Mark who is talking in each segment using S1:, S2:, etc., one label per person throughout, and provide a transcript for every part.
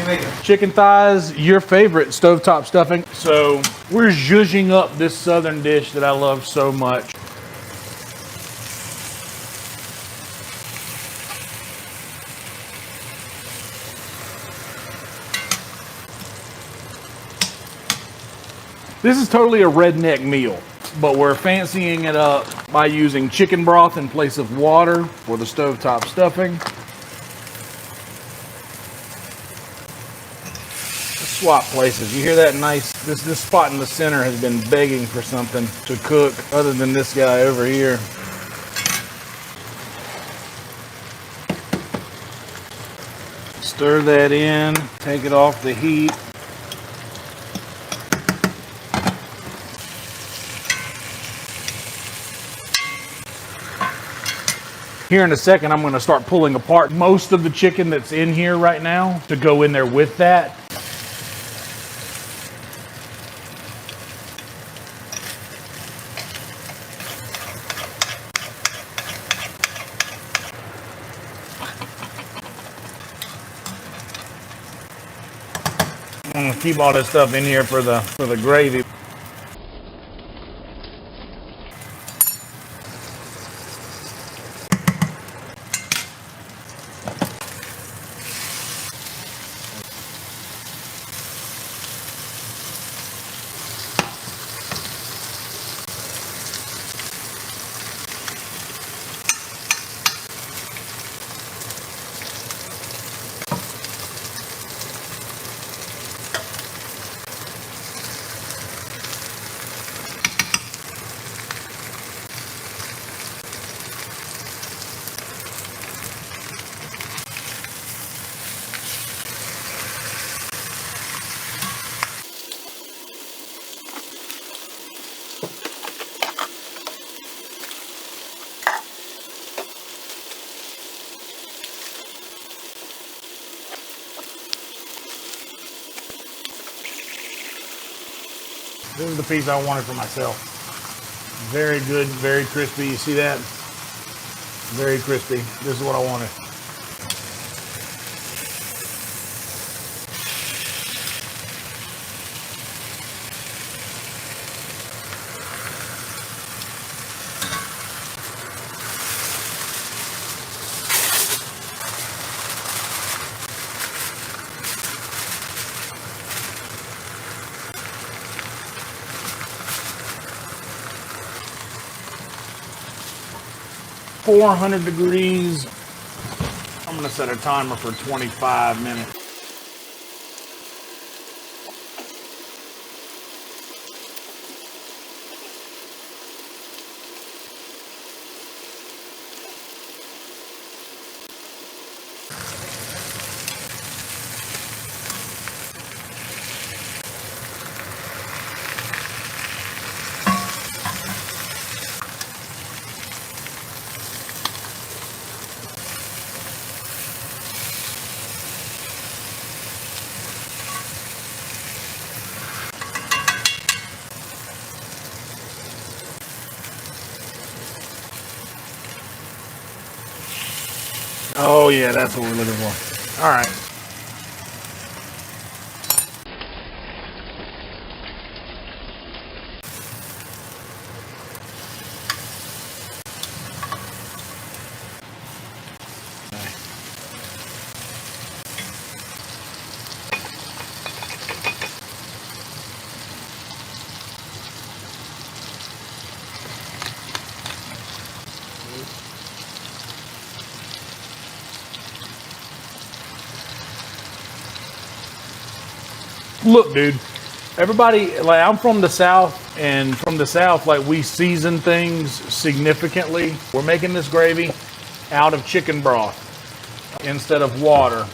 S1: you making?
S2: Chicken thighs, your favorite stovetop stuffing. So we're zhuzhing up this southern dish that I love so much. This is totally a redneck meal, but we're fancying it up by using chicken broth in place of water for the stovetop stuffing. Let's swap places. You hear that nice, this spot in the center has been begging for something to cook other than this guy over here. Stir that in, take it off the heat. Here in a second, I'm going to start pulling apart most of the chicken that's in here right now to go in there with that. I'm going to keep all this stuff in here for the gravy. This is the piece I wanted for myself. Very good, very crispy. You see that? Very crispy. This is what I wanted. .400 degrees. I'm gonna set a timer for 25 minutes. Oh yeah, that's what we're looking for. All right. Look, dude, everybody, like, I'm from the South, and from the South, like, we season things significantly. We're making this gravy out of chicken broth instead of water.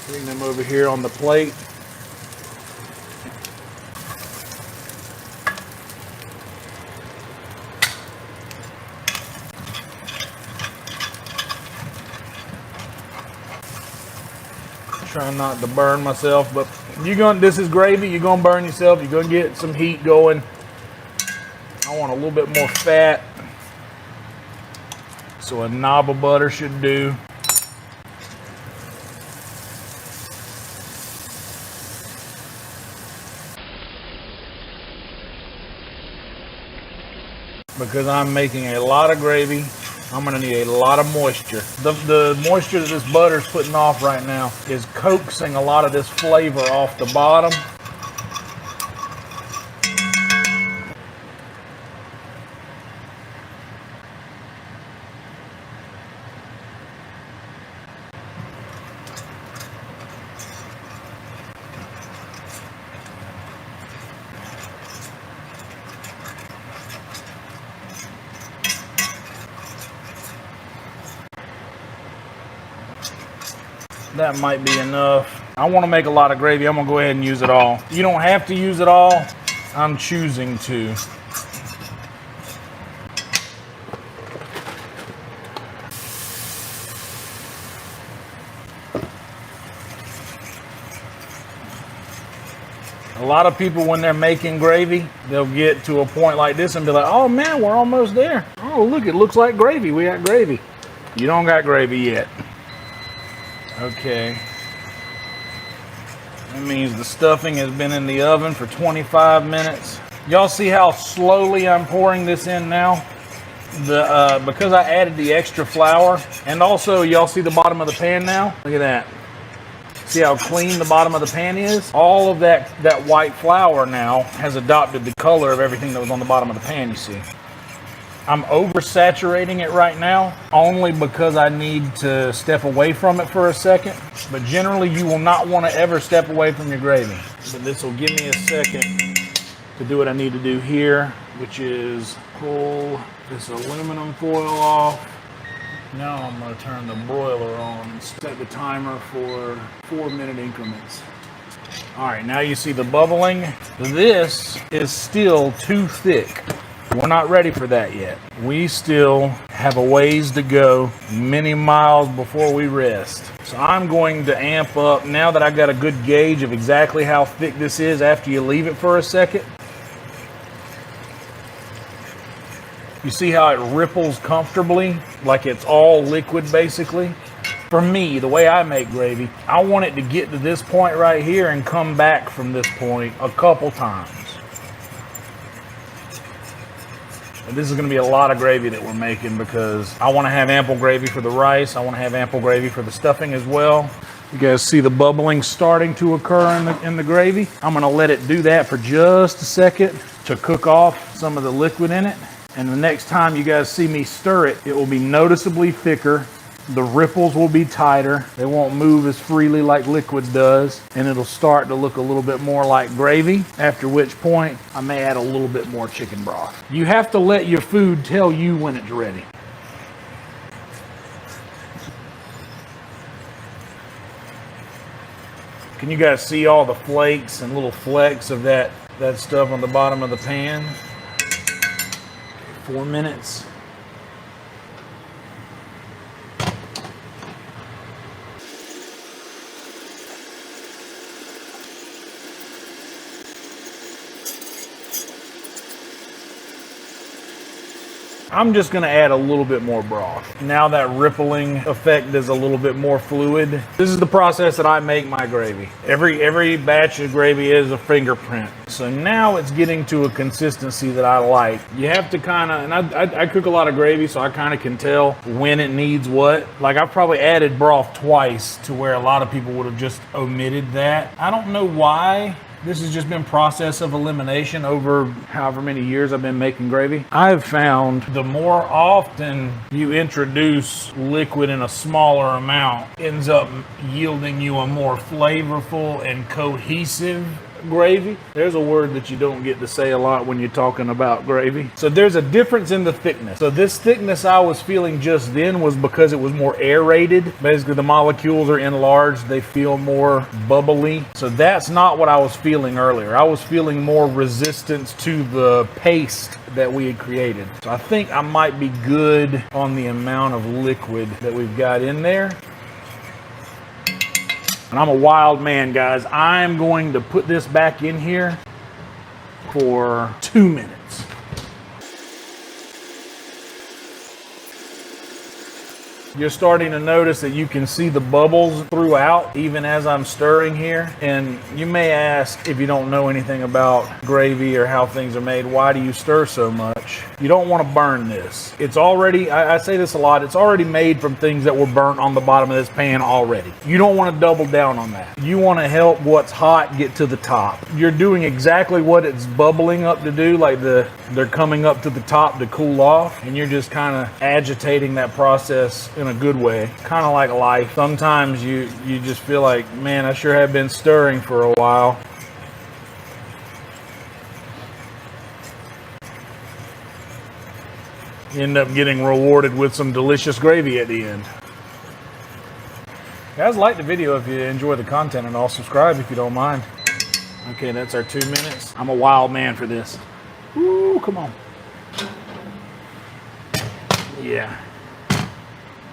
S2: Bring them over here on the plate. Trying not to burn myself, but this is gravy, you're gonna burn yourself, you're gonna get some heat going. I want a little bit more fat, so a knob of butter should do. because I'm making a lot of gravy. I'm gonna need a lot of moisture. The moisture that this butter's putting off right now is coaxing a lot of this flavor off the bottom. That might be enough. I want to make a lot of gravy. I'm gonna go ahead and use it all. You don't have to use it all. I'm choosing to. A lot of people, when they're making gravy, they'll get to a point like this and be like, oh man, we're almost there. Oh, look, it looks like gravy. We got gravy. You don't got gravy yet. Okay. That means the stuffing has been in the oven for 25 minutes. Y'all see how slowly I'm pouring this in now? Because I added the extra flour, and also y'all see the bottom of the pan now? Look at that. See how clean the bottom of the pan is? All of that white flour now has adopted the color of everything that was on the bottom of the pan, you see. I'm oversaturating it right now only because I need to step away from it for a second. But generally, you will not want to ever step away from your gravy. But this will give me a second to do what I need to do here, which is pull this aluminum foil off. Now I'm going to turn the broiler on and set the timer for 4-minute increments. All right, now you see the bubbling. This is still too thick. We're not ready for that yet. We still have a ways to go, many miles before we rest. So I'm going to amp up now that I've got a good gauge of exactly how thick this is after you leave it for a second. You see how it ripples comfortably, like it's all liquid basically? For me, the way I make gravy, I want it to get to this point right here and come back from this point a couple times. This is going to be a lot of gravy that we're making because I want to have ample gravy for the rice. I want to have ample gravy for the stuffing as well. You guys see the bubbling starting to occur in the gravy. I'm going to let it do that for just a second to cook off some of the liquid in it. And the next time you guys see me stir it, it will be noticeably thicker. The ripples will be tighter. They won't move as freely like liquid does. And it'll start to look a little bit more like gravy, after which point I may add a little bit more chicken broth. You have to let your food tell you when it's ready. Can you guys see all the flakes and little flecks of that stuff on the bottom of the pan? 4 minutes. I'm just going to add a little bit more broth. Now that rippling effect is a little bit more fluid. This is the process that I make my gravy. Every batch of gravy is a fingerprint. So now it's getting to a consistency that I like. You have to kind of, and I cook a lot of gravy, so I kind of can tell when it needs what. Like I've probably added broth twice to where a lot of people would have just omitted that. I don't know why. This has just been process of elimination over however many years I've been making gravy. I've found the more often you introduce liquid in a smaller amount, ends up yielding you a more flavorful and cohesive gravy. There's a word that you don't get to say a lot when you're talking about gravy. So there's a difference in the thickness. So this thickness I was feeling just then was because it was more aerated. Basically the molecules are enlarged, they feel more bubbly. So that's not what I was feeling earlier. I was feeling more resistance to the paste that we had created. So I think I might be good on the amount of liquid that we've got in there. And I'm a wild man, guys. I'm going to put this back in here for 2 minutes. you're starting to notice that you can see the bubbles throughout, even as I'm stirring here. And you may ask, if you don't know anything about gravy or how things are made, why do you stir so much? You don't want to burn this. It's already, I say this a lot, it's already made from things that were burnt on the bottom of this pan already. You don't want to double down on that. You want to help what's hot get to the top. You're doing exactly what it's bubbling up to do, like they're coming up to the top to cool off, and you're just kind of agitating that process in a good way. Kind of like life. Sometimes you just feel like, man, I sure have been stirring for a while. You end up getting rewarded with some delicious gravy at the end. Guys, like the video if you enjoy the content, and all subscribe if you don't mind. Okay, that's our 2 minutes. I'm a wild man for this. Ooh, come on. Yeah.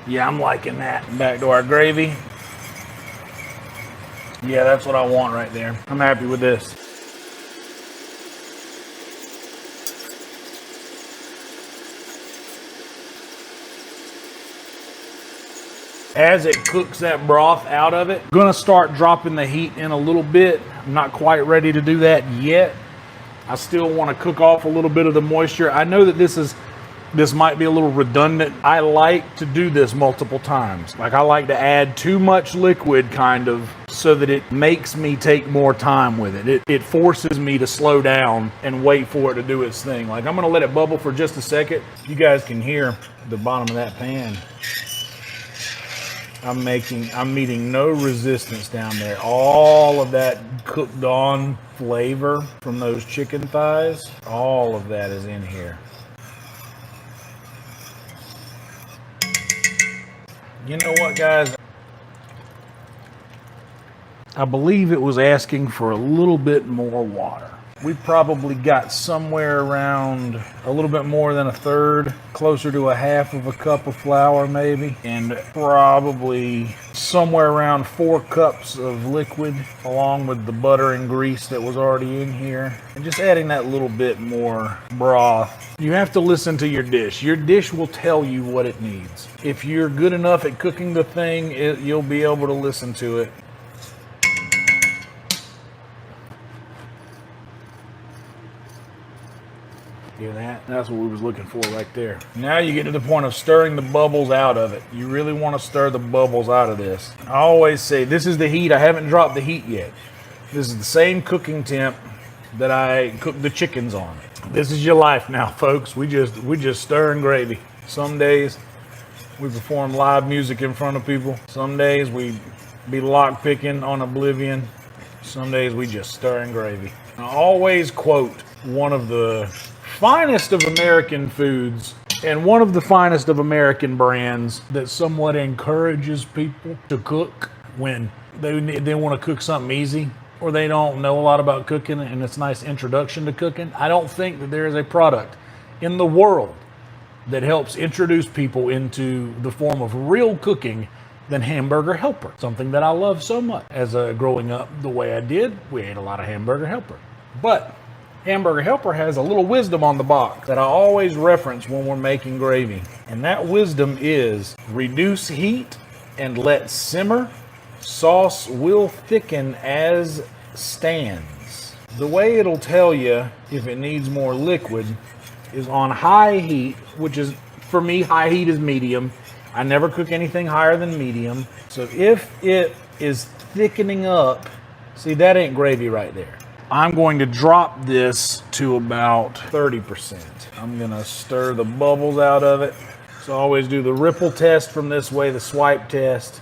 S2: Yeah, I'm liking that. Back to our gravy. Yeah, that's what I want right there. I'm happy with this. As it cooks that broth out of it, I'm gonna start dropping the heat in a little bit. I'm not quite ready to do that yet. I still want to cook off a little bit of the moisture. I know that this might be a little redundant. I like to do this multiple times. Like, I like to add too much liquid, kind of, so that it makes me take more time with it. It forces me to slow down and wait for it to do its thing. Like, I'm gonna let it bubble for just a second. You guys can hear the bottom of that pan. I'm meeting no resistance down there. All of that cooked on flavor from those chicken thighs, all of that is in here. You know what, guys? I believe it was asking for a little bit more water. We probably got somewhere around a little bit more than a third, closer to a half of a cup of flour maybe, and probably somewhere around 4 cups of liquid, along with the butter and grease that was already in here, and just adding that little bit more broth. You have to listen to your dish. Your dish will tell you what it needs. If you're good enough at cooking the thing, you'll be able to listen to it. Hear that? That's what we was looking for right there. Now you get to the point of stirring the bubbles out of it. You really want to stir the bubbles out of this. I always say, this is the heat. I haven't dropped the heat yet. This is the same cooking temp that I cook the chickens on. This is your life now, folks. We just stirring gravy. Some days we perform live music in front of people. Some days we be lock picking on Oblivion. Some days we just stirring gravy. I always quote one of the finest of American foods and one of the finest of American brands that somewhat encourages people to cook when they want to cook something easy, or they don't know a lot about cooking and it's a nice introduction to cooking. I don't think that there is a product in the world that helps introduce people into the form of real cooking than Hamburger Helper. Something that I love so much. As growing up the way I did, we ate a lot of Hamburger Helper. But Hamburger Helper has a little wisdom on the box that I always reference when we're making gravy. And that wisdom is reduce heat and let simmer. Sauce will thicken as stands. The way it'll tell you if it needs more liquid is on high heat, which is, for me, high heat is medium. I never cook anything higher than medium. So if it is thickening up, see, that ain't gravy right there. I'm going to drop this to about 30%. I'm gonna stir the bubbles out of it. So I always do the ripple test from this way, the swipe test.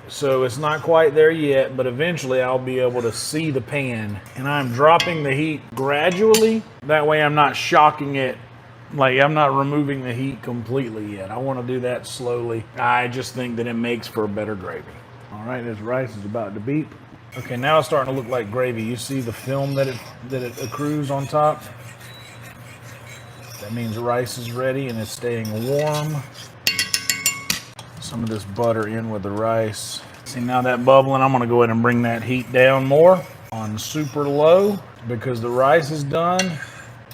S2: So it's not quite there yet, but eventually I'll be able to see the pan. And I'm dropping the heat gradually. That way I'm not shocking it. Like, I'm not removing the heat completely yet. I want to do that slowly. I just think that it makes for a better gravy. All right, this rice is about to beep. Okay, now it's starting to look like gravy. You see the film that it accrues on top? That means the rice is ready and it's staying warm. Some of this butter in with the rice. See, now that bubbling, I'm gonna go ahead and bring that heat down more on super low because the rice is done.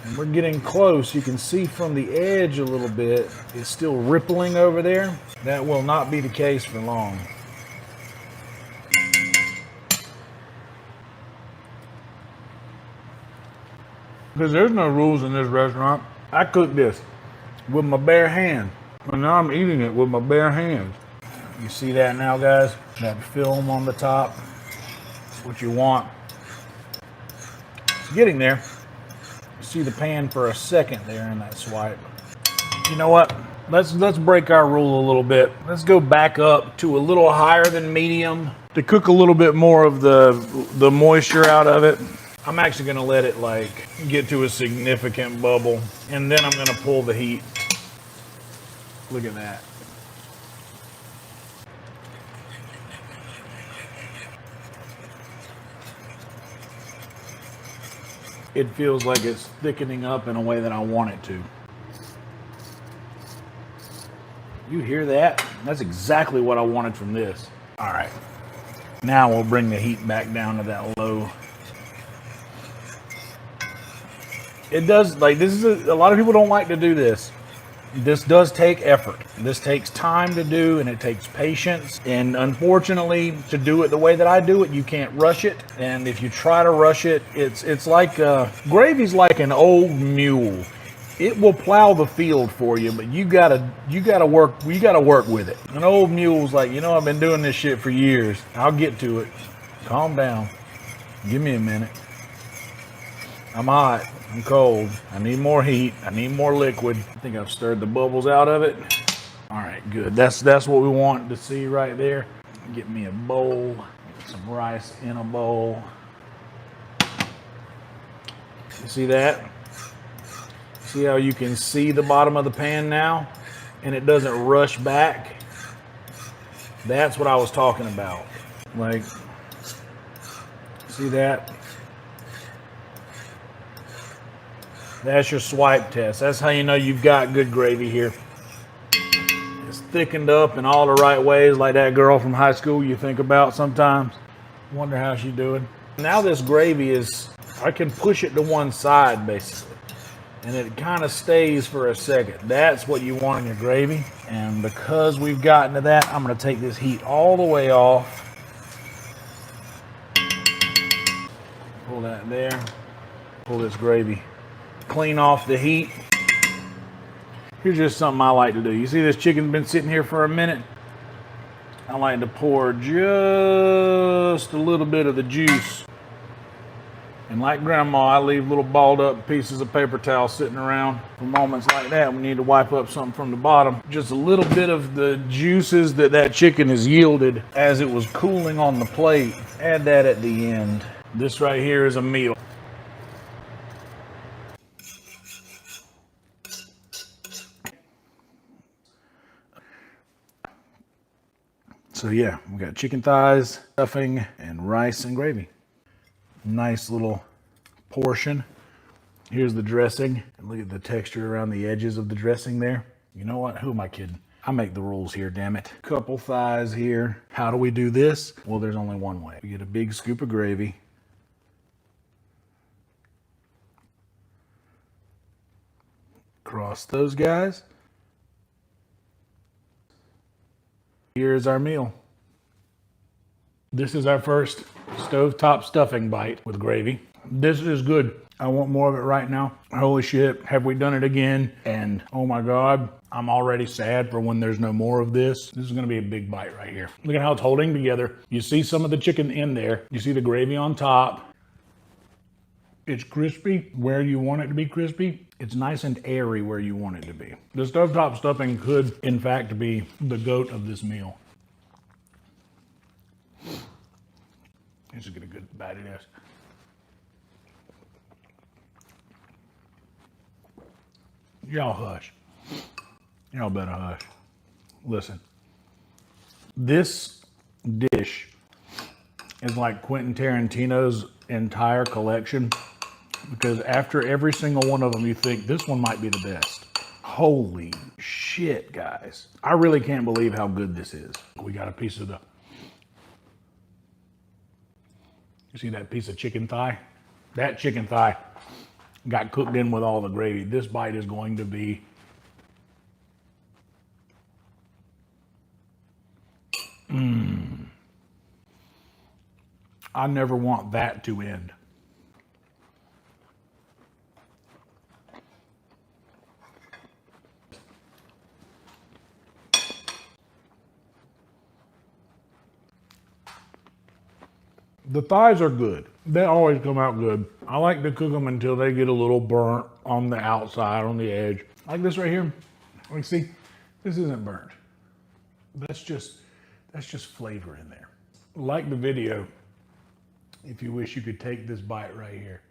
S2: And we're getting close. You can see from the edge a little bit, it's still rippling over there. That will not be the case for long. Because there's no rules in this restaurant. I cook this with my bare hand. And now I'm eating it with my bare hands. You see that now, guys? That film on the top. That's what you want. It's getting there. You see the pan for a second there in that swipe. You know what? Let's break our rule a little bit. Let's go back up to a little higher than medium to cook a little bit more of the moisture out of it. I'm actually gonna let it like get to a significant bubble, and then I'm gonna pull the heat. Look at that. It feels like it's thickening up in a way that I want it to. You hear that? That's exactly what I wanted from this. All right. Now we'll bring the heat back down to that low. It does, like, this is a lot of people don't like to do this. This does take effort. This takes time to do, and it takes patience. And unfortunately, to do it the way that I do it, you can't rush it. And if you try to rush it, it's like gravy's like an old mule. It will plow the field for you, but you gotta work with it. An old mule's like, you know, I've been doing this shit for years. I'll get to it. Calm down. Give me a minute. I'm hot. I'm cold. I need more heat. I need more liquid. I think I've stirred the bubbles out of it. All right, good. That's what we want to see right there. Get me a bowl. Get some rice in a bowl. You see that? See how you can see the bottom of the pan now? And it doesn't rush back? That's what I was talking about. Like, see that? That's your swipe test. That's how you know you've got good gravy here. It's thickened up in all the right ways, like that girl from high school you think about sometimes. Wonder how she's doing. Now this gravy is, I can push it to one side basically. And it kind of stays for a second. That's what you want in your gravy. And because we've gotten to that, I'm gonna take this heat all the way off. Pull that there. Pull this gravy clean off the heat. Here's just something I like to do. You see this chicken's been sitting here for a minute? I like to pour just a little bit of the juice. And like grandma, I leave little balled up pieces of paper towel sitting around for moments like that. We need to wipe up something from the bottom. Just a little bit of the juices that chicken has yielded as it was cooling on the plate. Add that at the end. This right here is a meal. So yeah, we got chicken thighs, stuffing, and rice and gravy. Nice little portion. Here's the dressing. And look at the texture around the edges of the dressing there. You know what? Who am I kidding? I make the rules here, damn it. Couple thighs here. How do we do this? Well, there's only one way. We get a big scoop of gravy. Cross those guys. Here's our meal. This is our first stovetop stuffing bite with gravy. This is good. I want more of it right now. Holy shit, have we done it again? And oh my God, I'm already sad for when there's no more of this. This is gonna be a big bite right here. Look at how it's holding together. You see some of the chicken in there. You see the gravy on top. It's crispy where you want it to be crispy. It's nice and airy where you want it to be. The stovetop stuffing could, in fact, be the goat of this meal. Let's get a good bite of this. Y'all hush. Y'all better hush. Listen. This dish is like Quentin Tarantino's entire collection, because after every single one of them, you think this one might be the best. Holy shit, guys. I really can't believe how good this is. We got a piece of you see that piece of chicken thigh? That chicken thigh got cooked in with all the gravy. This bite is going to be I never want that to end. The thighs are good. They always come out good. I like to cook them until they get a little burnt on the outside, on the edge. Like this right here. Like, see, this isn't burnt. That's just flavor in there. Like the video if you wish you could take this bite right here.